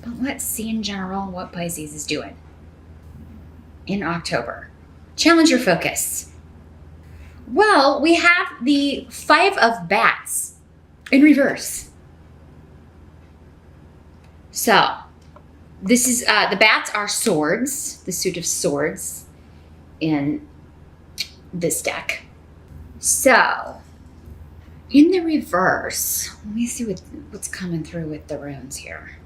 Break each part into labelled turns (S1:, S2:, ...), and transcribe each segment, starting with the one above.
S1: But let's see in general what Pisces is doing in October. Challenge your focus. Well, we have the 5 of Bats in reverse. So this is, the bats are swords, the suit of swords in this deck. So in the reverse, let me see what's coming through with the runes here.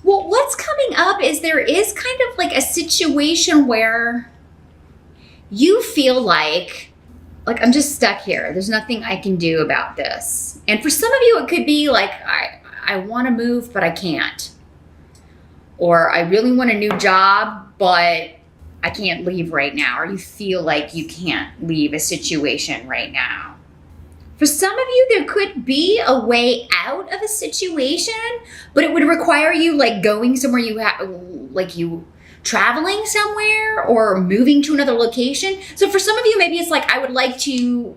S1: Well, what's coming up is there is kind of like a situation where you feel like I'm just stuck here. There's nothing I can do about this. And for some of you, it could be like, I want to move, but I can't. Or I really want a new job, but I can't leave right now. Or you feel like you can't leave a situation right now. For some of you, there could be a way out of a situation, but it would require you like going somewhere you traveling somewhere or moving to another location. So for some of you, maybe it's like, I would like to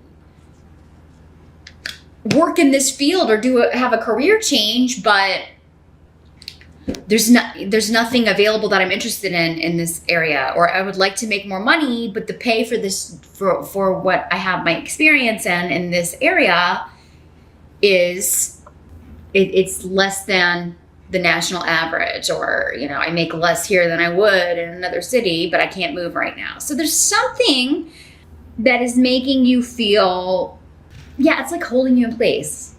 S1: work in this field or have a career change, but there's nothing available that I'm interested in this area, or I would like to make more money, but the pay for this, for what I have my experience in this area is, it's less than the national average, or, I make less here than I would in another city, but I can't move right now. So there's something that is making you feel, it's like holding you in place.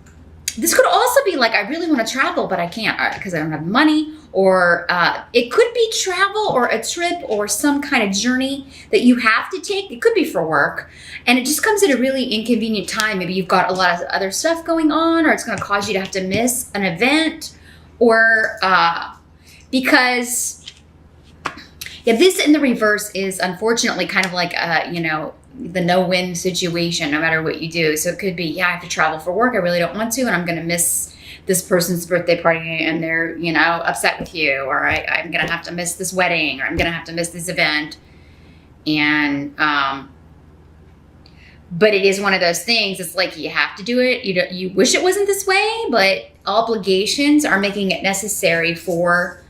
S1: This could also be like, I really want to travel, but I can't because I don't have money, or it could be travel or a trip or some kind of journey that you have to take. It could be for work, and it just comes at a really inconvenient time. Maybe you've got a lot of other stuff going on, or it's going to cause you to have to miss an event, or because this in the reverse is unfortunately kind of like the no-win situation, no matter what you do. So it could be, I have to travel for work. I really don't want to, and I'm going to miss this person's birthday party, and they're, upset with you, or I'm going to have to miss this wedding, or I'm going to have to miss this event. And, but it is one of those things. It's like, you have to do it. You wish it wasn't this way, but obligations are making it necessary for,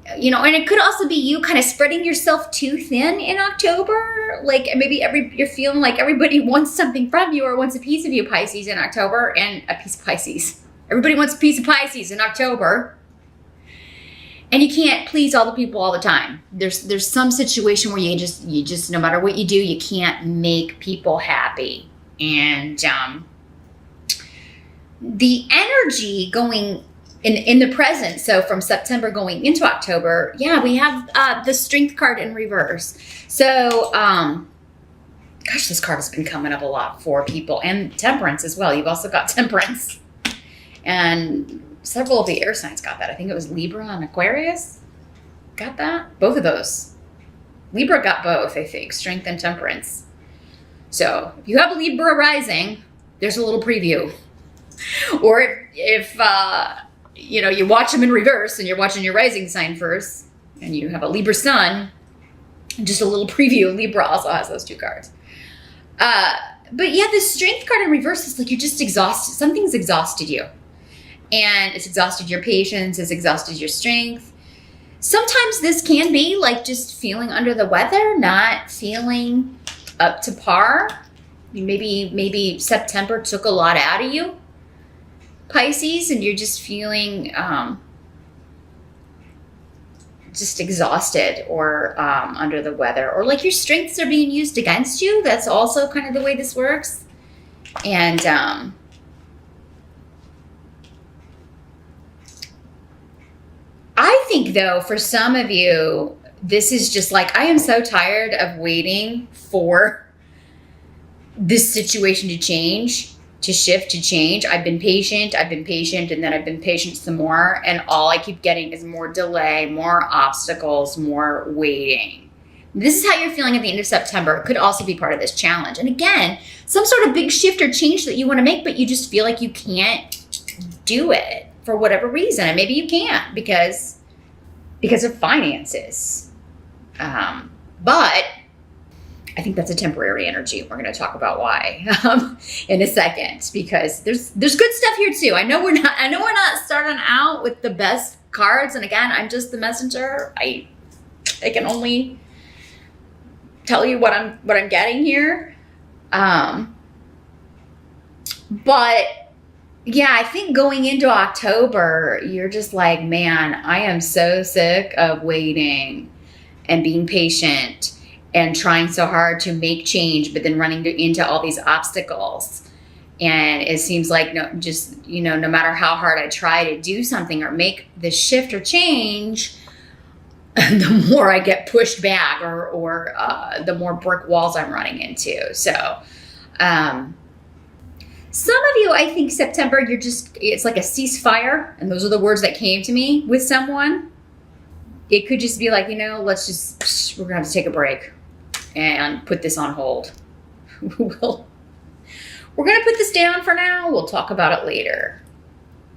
S1: and it could also be you kind of spreading yourself too thin in October. Like maybe you're feeling like everybody wants something from you or wants a piece of you, Pisces, in October, and a piece of Pisces. Everybody wants a piece of Pisces in October. And you can't please all the people all the time. There's some situation where you just no matter what you do, you can't make people happy. And the energy going in the present, so from September going into October, we have the Strength card in reverse. So, this card has been coming up a lot for people, and Temperance as well. You've also got Temperance, and several of the air signs got that. I think it was Libra and Aquarius got that. Both of those. Libra got both, I think, Strength and Temperance. So if you have a Libra rising, there's a little preview. Or if you watch them in reverse and you're watching your rising sign first, and you have a Libra sun, just a little preview. Libra also has those 2 cards. But the Strength card in reverse is like you're just exhausted. Something's exhausted you. And it's exhausted your patience, it's exhausted your strength. Sometimes this can be like just feeling under the weather, not feeling up to par. Maybe September took a lot out of you, Pisces, and you're just feeling just exhausted or under the weather, or like your strengths are being used against you. That's also kind of the way this works. And I think, though, for some of you, this is just like, I am so tired of waiting for this situation to change, to shift, to change. I've been patient, and then I've been patient some more. And all I keep getting is more delay, more obstacles, more waiting. This is how you're feeling at the end of September. It could also be part of this challenge. And again, some sort of big shift or change that you want to make, but you just feel like you can't do it for whatever reason. And maybe you can't because of finances. But I think that's a temporary energy. We're going to talk about why in a second, because there's good stuff here too. I know we're not starting out with the best cards, and again, I'm just the messenger. I can only tell you what I'm getting here. But yeah, I think going into October, you're just like, man, I am so sick of waiting and being patient and trying so hard to make change, but then running into all these obstacles. And it seems like no matter how hard I try to do something or make the shift or change, the more I get pushed back or the more brick walls I'm running into. So, some of you, I think September, it's like a ceasefire. And those are the words that came to me with someone. It could just be like, we're going to have to take a break and put this on hold. We're going to put this down for now. We'll talk about it later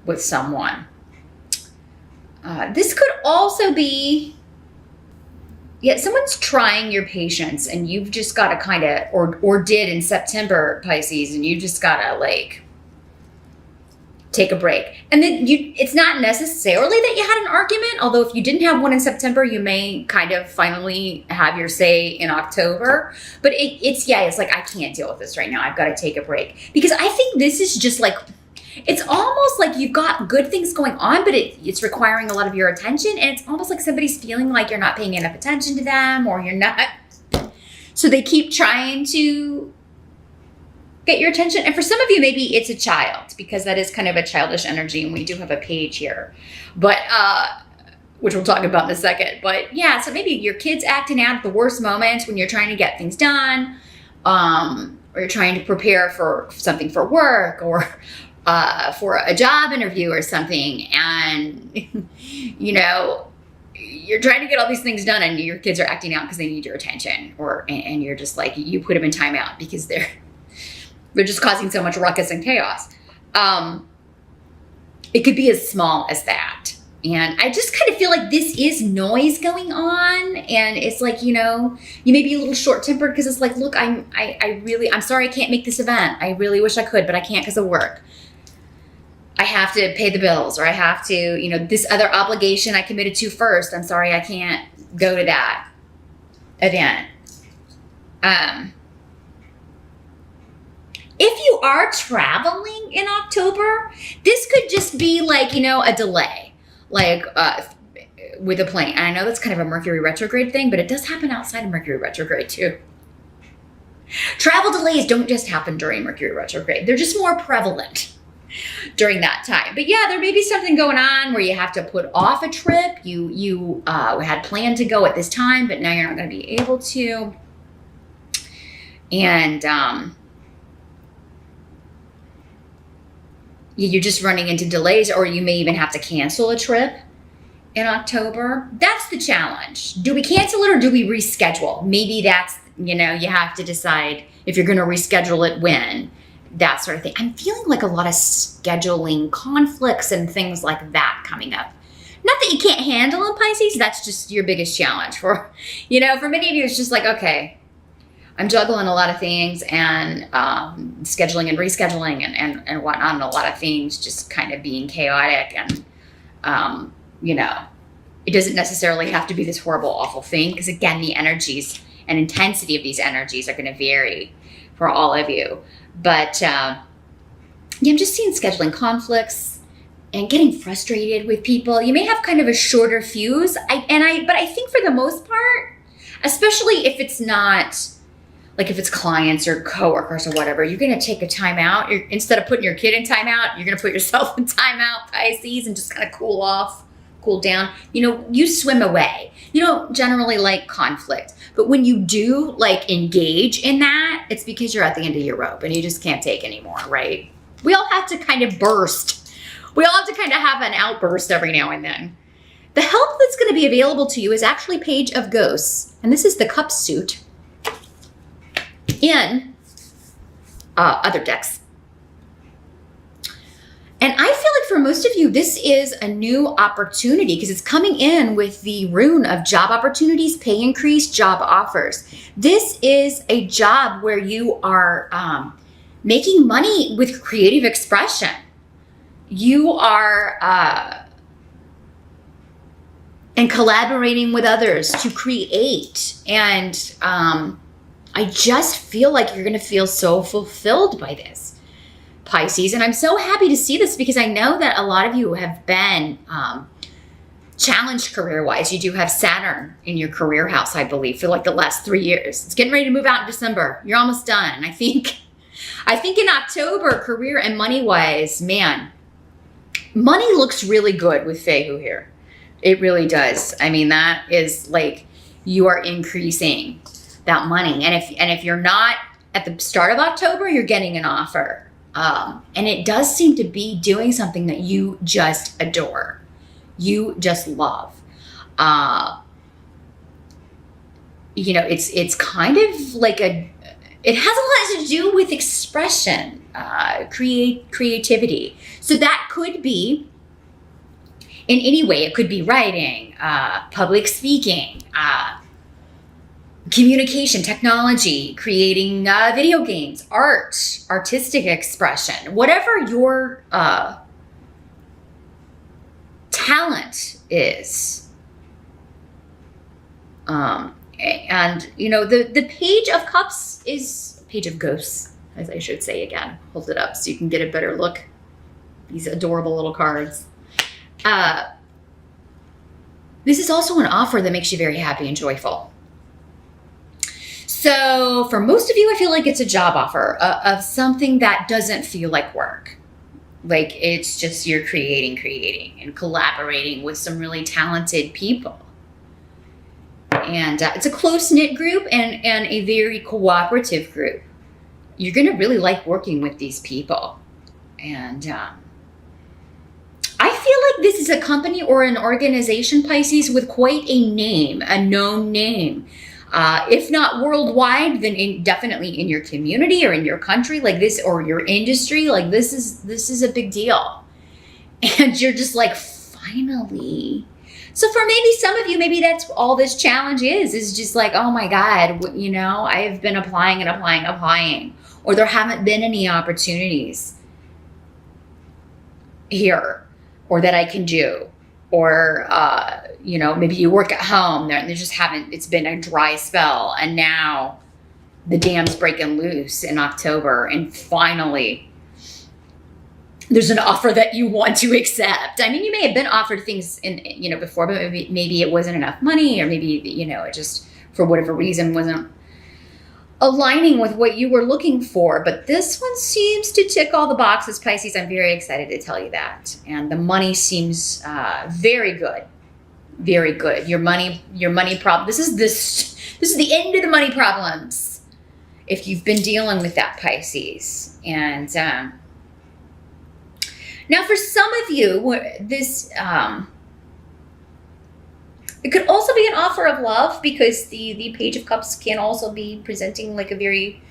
S1: with someone. This could also be, someone's trying your patience and you've just got to kind of, or did in September, Pisces, and you just got to like take a break. And then it's not necessarily that you had an argument, although if you didn't have one in September, you may kind of finally have your say in October. But it's like, I can't deal with this right now. I've got to take a break. Because I think this is just like, it's almost like you've got good things going on, but it's requiring a lot of your attention. And it's almost like somebody's feeling like you're not paying enough attention to them, or you're not. So they keep trying to get your attention. And for some of you, maybe it's a child, because that is kind of a childish energy. And we do have a page here, but, which we'll talk about in a second. But yeah, so maybe your kid's acting out at the worst moments when you're trying to get things done, or you're trying to prepare for something for work, or for a job interview or something, and you're trying to get all these things done, and your kids are acting out because they need your attention, and you're just like, you put them in timeout because they're just causing so much ruckus and chaos. It could be as small as that. And I just kind of feel like this is noise going on. And it's like, you may be a little short-tempered because it's like, look, I'm sorry I can't make this event. I really wish I could, but I can't because of work. I have to pay the bills, or I have to, this other obligation I committed to first. I'm sorry I can't go to that event. If you are traveling in October, this could just be like, a delay, like with a plane. And I know that's kind of a Mercury retrograde thing, but it does happen outside of Mercury retrograde too. Travel delays don't just happen during Mercury retrograde. They're just more prevalent during that time. But yeah, there may be something going on where you have to put off a trip. You had planned to go at this time, but now you're not going to be able to. And you're just running into delays, or you may even have to cancel a trip in October. That's the challenge. Do we cancel it or do we reschedule? Maybe that's, you have to decide if you're going to reschedule it when. That sort of thing. I'm feeling like a lot of scheduling conflicts and things like that coming up. Not that you can't handle them, Pisces. That's just your biggest challenge. For many of you, it's just like, okay, I'm juggling a lot of things and scheduling and rescheduling and whatnot, and a lot of things just kind of being chaotic. And, it doesn't necessarily have to be this horrible, awful thing, because again, the energies and intensity of these energies are going to vary for all of you. But I'm just seeing scheduling conflicts and getting frustrated with people. You may have kind of a shorter fuse. But I think for the most part, especially if it's not, like if it's clients or coworkers or whatever, you're going to take a time out. Instead of putting your kid in time out, you're going to put yourself in time out, Pisces, and just kind of cool off, cool down. You swim away. You don't generally like conflict. But when you do engage in that, it's because you're at the end of your rope and you just can't take anymore, right? We all have to kind of burst. We all have to kind of have an outburst every now and then. The help that's going to be available to you is actually Page of Ghosts. And this is the Cup suit in other decks. And I feel like for for most of you, this is a new opportunity because it's coming in with the rune of job opportunities, pay increase, job offers. This is a job where you are making money with creative expression. You are and collaborating with others to create. And I just feel like you're going to feel so fulfilled by this, Pisces. And I'm so happy to see this because I know that a lot of you have been challenged career-wise. You do have Saturn in your career house, I believe, for like the last 3 years. It's getting ready to move out in December. You're almost done. And I think in October, career and money-wise, man, money looks really good with Fehu here. It really does. I mean, that is like you are increasing that money. And if you're not at the start of October, you're getting an offer. And it does seem to be doing something that you just adore. You just love. You know, it's kind of like it has a lot to do with expression, creativity. So that could be in any way. It could be writing, public speaking, communication, technology, creating video games, art, artistic expression, whatever your talent is. And, you know, the Page of Cups is Page of Ghosts, as I should say again. Hold it up so you can get a better look. These adorable little cards. This is also an offer that makes you very happy and joyful. So for most of you, I feel like it's a job offer of something that doesn't feel like work. Like it's just you're creating and collaborating with some really talented people. And it's a close-knit group and a very cooperative group. You're going to really like working with these people. And I feel like this is a company or an organization, Pisces, with quite a name, a known name. If not worldwide, then definitely in your community or in your country like this, or your industry. Like this is a big deal. And you're just like, finally. So for maybe some of you, maybe that's all this challenge is just like, oh my God, you know, I've been applying and applying, or there haven't been any opportunities here or that I can do. Or, you know, maybe you work at home there and they just haven't, it's been a dry spell. And now the dam's breaking loose in October. And finally, there's an offer that you want to accept. I mean, you may have been offered things in, you know, before, but maybe it wasn't enough money, or maybe, you know, it just, for whatever reason, wasn't aligning with what you were looking for. But this one seems to tick all the boxes, Pisces. I'm very excited to tell you that. And the money seems very good. Very good. Your money problem. This is the end of the money problems if you've been dealing with that, Pisces. And now for some of you, this it could also be an offer of love, because the Page of Cups can also be presenting like a very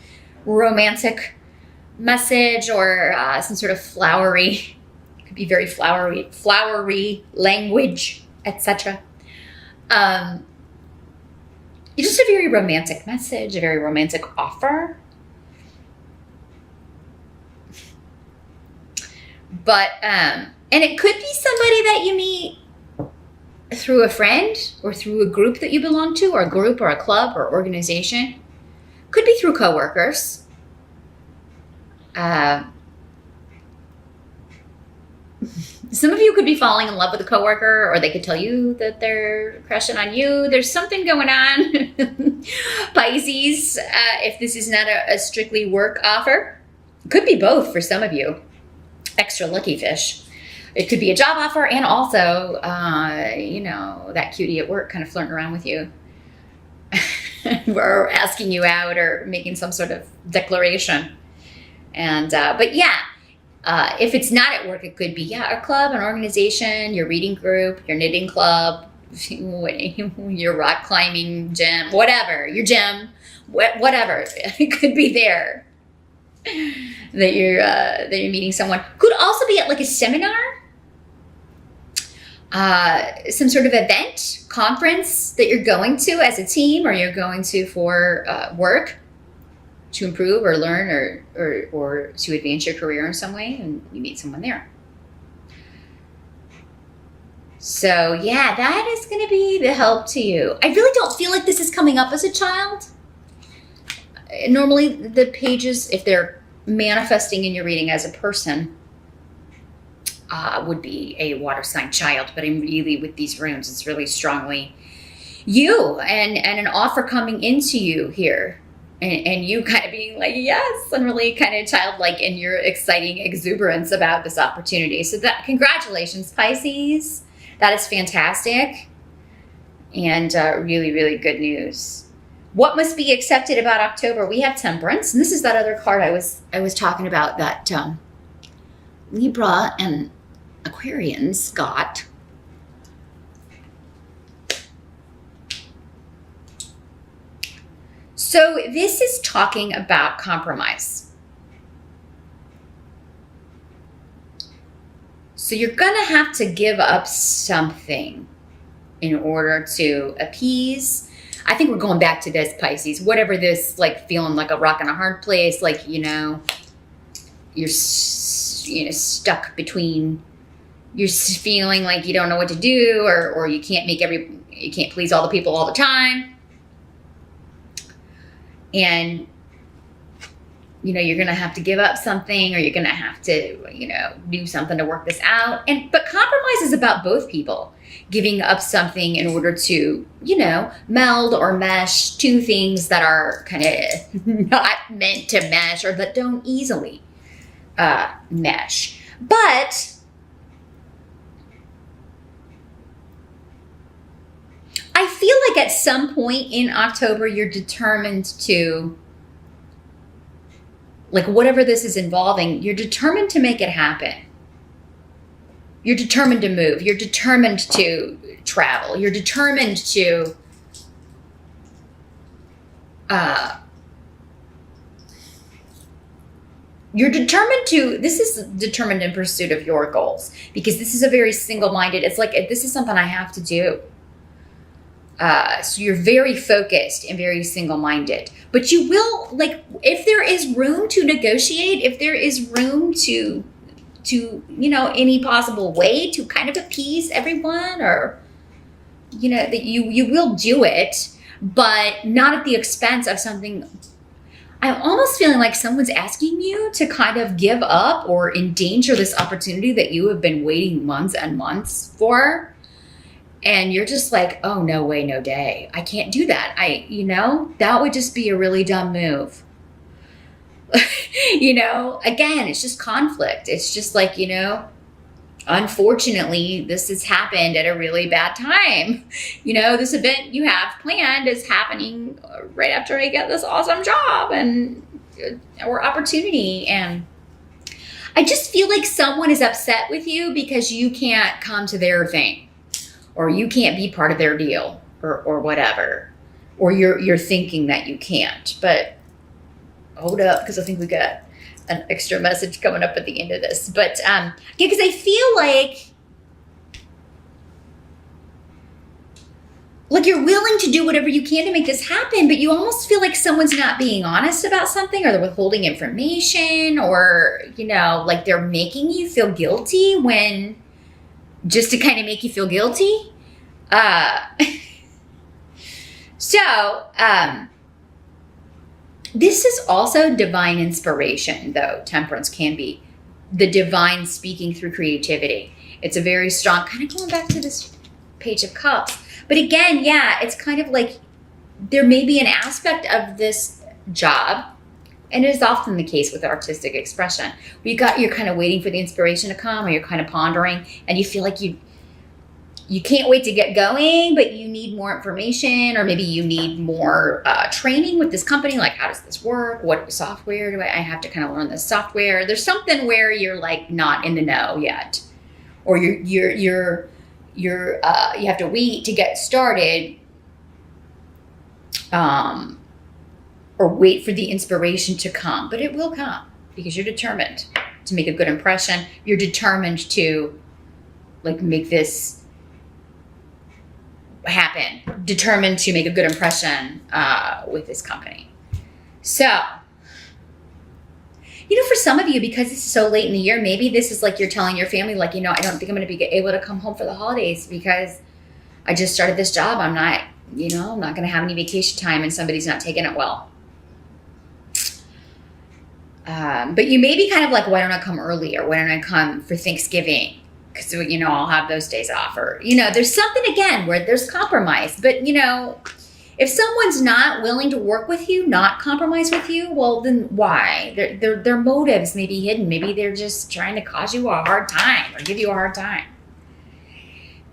S1: romantic message, or some sort of flowery, it could be very flowery language, etc. It's just a very romantic message, a very romantic offer. But, and it could be somebody that you meet through a friend, or through a group that you belong to, or a group or a club or organization. Could be through coworkers. Some of you could be falling in love with a coworker, or they could tell you that they're crushing on you. There's something going on, Pisces, if this is not a strictly work offer. It could be both for some of you. Extra lucky fish. It could be a job offer, and also, you know, that cutie at work kind of flirting around with you, or asking you out, or making some sort of declaration. And, but yeah, if it's not at work, it could be, a club, an organization, your reading group, your knitting club, your rock climbing gym, whatever, your gym, whatever. It could be there that you're meeting someone. Could also be at like a seminar. some sort of event, conference that you're going to as a team, or you're going to for work to improve or learn or to advance your career in some way, and you meet someone there. So yeah, that is going to be the help to you. I really don't feel like this is coming up as a child. Normally the pages, if they're manifesting in your reading as a person, would be a water sign child, but I'm really, with these runes, it's really strongly you and an offer coming into you here, and you kind of being like, yes, and really kind of childlike in your exciting exuberance about this opportunity. So that, congratulations, Pisces. That is fantastic, and really, really good news. What must be accepted about October? We have Temperance, and this is that other card I was talking about that Libra and Aquarians got. So this is talking about compromise. So you're gonna have to give up something in order to appease. I think we're going back to this, Pisces. Whatever this, like feeling like a rock in a hard place, like, you're stuck between, you're feeling like you don't know what to do, or you can't please all the people all the time. And, you're going to have to give up something, or you're going to have to, do something to work this out. But compromise is about both people giving up something in order to, meld or mesh two things that are kind of not meant to mesh, or that don't easily mesh. But I feel like at some point in October, you're determined to, like, whatever this is involving, you're determined to make it happen. You're determined to move. You're determined to travel. You're determined to this is determined in pursuit of your goals, because this is a very single-minded, it's like, this is something I have to do. So you're very focused and very single-minded, but you will, like, if there is room to negotiate, if there is room to any possible way to kind of appease everyone, or, that you will do it, but not at the expense of something. I'm almost feeling like someone's asking you to kind of give up or endanger this opportunity that you have been waiting months and months for. And you're just like, oh, no way, no day. I can't do that. That would just be a really dumb move. Again, it's just conflict. It's just like, unfortunately, this has happened at a really bad time. This event you have planned is happening right after I get this awesome job or opportunity. And I just feel like someone is upset with you because you can't come to their thing, or you can't be part of their deal, or whatever, or you're thinking that you can't. But hold up, because I think we got an extra message coming up at the end of this. But because I feel like you're willing to do whatever you can to make this happen, but you almost feel like someone's not being honest about something, or they're withholding information, or like they're making you feel guilty when, just to kind of make you feel guilty. This is also divine inspiration, though. Temperance can be the divine speaking through creativity. It's a very strong, kind of going back to this Page of Cups. But again, yeah, it's kind of like there may be an aspect of this job, and it is often the case with artistic expression, where you're kind of waiting for the inspiration to come, or you're kind of pondering, and you feel like you can't wait to get going, but you need more information, or maybe you need more training with this company. Like, how does this work? What software do I have to kind of learn this software? There's something where you're like not in the know yet, or you have to wait to get started, or wait for the inspiration to come. But it will come, because you're determined to make a good impression. You're determined to, like, make this happen, determined to make a good impression with this company. So, for some of you, because it's so late in the year, maybe this is like you're telling your family, like, I don't think I'm going to be able to come home for the holidays because I just started this job. I'm not, I'm not going to have any vacation time and somebody's not taking it well. But you may be kind of like, why don't I come early, or why don't I come for Thanksgiving? Because, I'll have those days off, or, there's something again where there's compromise. But, if someone's not willing to work with you, not compromise with you, well, then why? Their motives may be hidden. Maybe they're just trying to cause you a hard time or give you a hard time.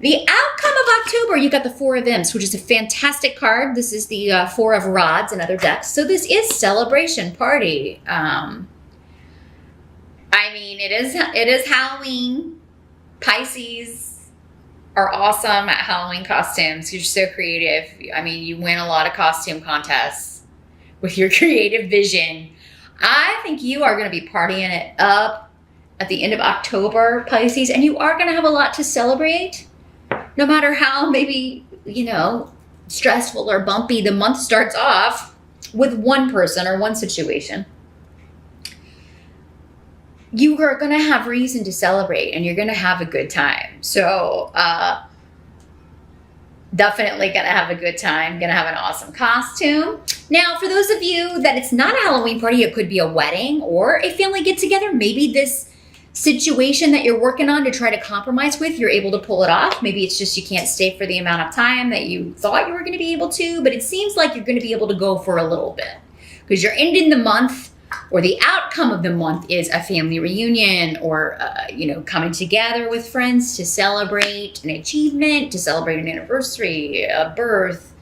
S1: The outcome of October, you got the Four of Imps, which is a fantastic card. This is the Four of Rods and other decks. So this is celebration, party. It is Halloween. Pisces are awesome at Halloween costumes. You're so creative. You win a lot of costume contests with your creative vision. I think you are going to be partying it up at the end of October, Pisces, and you are going to have a lot to celebrate. No matter how maybe, stressful or bumpy the month starts off with one person or one situation, you are going to have reason to celebrate and you're going to have a good time. So, definitely going to have a good time, going to have an awesome costume. Now, for those of you that it's not a Halloween party, it could be a wedding or a family get together. Maybe this situation that you're working on to try to compromise with, you're able to pull it off. Maybe it's just you can't stay for the amount of time that you thought you were going to be able to, but it seems like you're going to be able to go for a little bit because you're ending the month, or the outcome of the month is a family reunion, or coming together with friends to celebrate an achievement, to celebrate an anniversary, a birth,